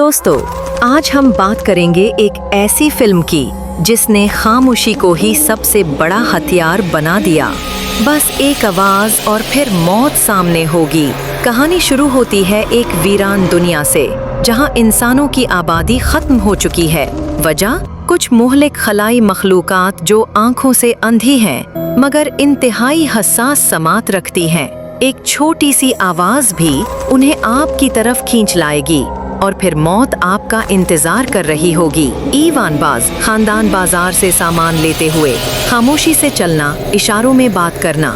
दोस्तों, आज हम बात करेंगे एक ऐसी फिल्म की जिसने खामोशी को ही सबसे बड़ा हथियार बना दिया। बस एक आवाज और फिर मौत सामने होगी। कहानी शुरू होती है एक वीरान दुनिया से, जहां इंसानों की आबादी खत्म हो चुकी है। वजह कुछ मुहलिक खलाई मखलूकात जो आंखों से अंधी हैं, मगर इंतहाई हसास समात रखती हैं। एक छोटी सी आवाज भी उन्हें आपकी तरफ खींच लाएगी और फिर मौत आपका इंतजार कर रही होगी। ईवान बाज खानदान बाजार से सामान लेते हुए खामोशी से चलना, इशारों में बात करना।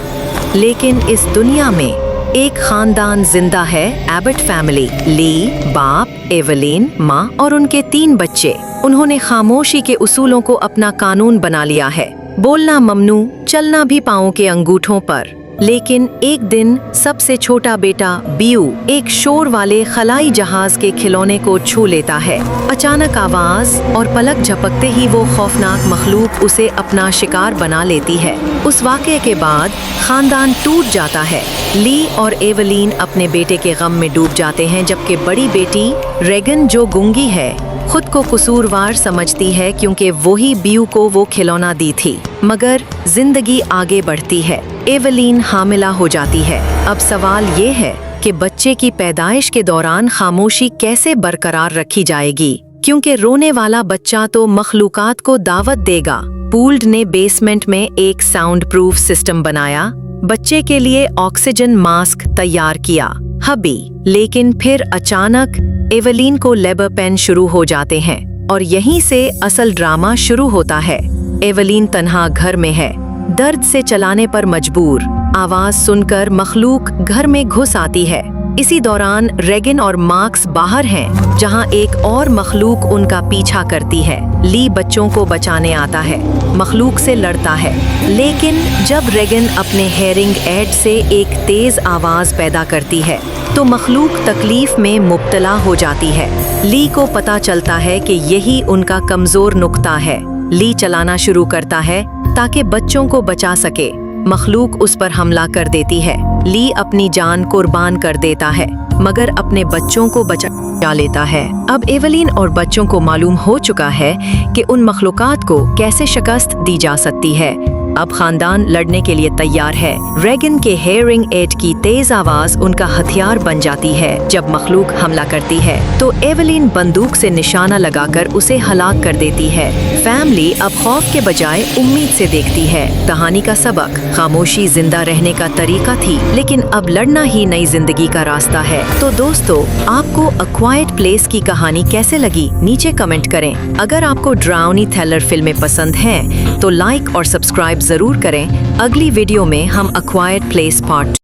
लेकिन इस दुनिया में एक खानदान जिंदा है, एबट फैमिली। ली, बाप, एवलीन, माँ और उनके 3 बच्चे। उन्होंने खामोशी के उसूलों को अपना कानून बना लिया है। बोलना ममनू, चलना भी पाँवों के अंगूठों पर। लेकिन एक दिन सबसे छोटा बेटा बियू एक शोर वाले खलाई जहाज के खिलौने को छू लेता है। अचानक आवाज और पलक झपकते ही वो खौफनाक मखलूक उसे अपना शिकार बना लेती है। उस वाक़ये के बाद खानदान टूट जाता है। ली और एवलीन अपने बेटे के गम में डूब जाते हैं, जबकि बड़ी बेटी रेगन, जो गूंगी है, खुद को कसूरवार समझती है क्योंकि वही बियू को वो खिलौना दी थी। मगर जिंदगी आगे बढ़ती है। एवलीन हामिला हो जाती है। अब सवाल ये है कि बच्चे की पैदाइश के दौरान खामोशी कैसे बरकरार रखी जाएगी, क्योंकि रोने वाला बच्चा तो मखलूकात को दावत देगा। पूल्ड ने बेसमेंट में एक साउंड प्रूफ सिस्टम बनाया, बच्चे के लिए ऑक्सीजन मास्क तैयार किया। हबी, लेकिन फिर अचानक एवलीन को लेबर पेन शुरू हो जाते हैं और यहीं से असल ड्रामा शुरू होता है। एवलीन तन्हा घर में है, दर्द से चलाने पर मजबूर। आवाज सुनकर मखलूक घर में घुस आती है। इसी दौरान रेगन और मार्क्स बाहर हैं, जहां एक और मखलूक उनका पीछा करती है। ली बच्चों को बचाने आता है, मखलूक से लड़ता है। लेकिन जब रेगन अपने हेयरिंग एड से एक तेज आवाज पैदा करती है तो मखलूक तकलीफ में मुब्तला हो जाती है। ली को पता चलता है कि यही उनका कमजोर नुक्ता है। ली चलाना शुरू करता है ताकि बच्चों को बचा सके। मखलूक उस पर हमला कर देती है। ली अपनी जान कुर्बान कर देता है, मगर अपने बच्चों को बचा लेता है। अब एवलीन और बच्चों को मालूम हो चुका है कि उन मखलूकात को कैसे शिकस्त दी जा सकती है। अब खानदान लड़ने के लिए तैयार है। रेगन के हेयरिंग एड की तेज आवाज उनका हथियार बन जाती है। जब मखलूक हमला करती है तो एवलीन बंदूक से निशाना लगाकर उसे हलाक कर देती है। फैमिली अब खौफ के बजाय उम्मीद से देखती है। कहानी का सबक, खामोशी जिंदा रहने का तरीका थी, लेकिन अब लड़ना ही नई जिंदगी का रास्ता है। तो दोस्तों, आपको अ क्वाइट प्लेस की कहानी कैसे लगी, नीचे कमेंट करें। अगर आपको ड्राउनी थ्रिलर फिल्में पसंद हैं तो लाइक और सब्सक्राइब जरूर करें। अगली वीडियो में हम अ क्वाइट प्लेस पार्ट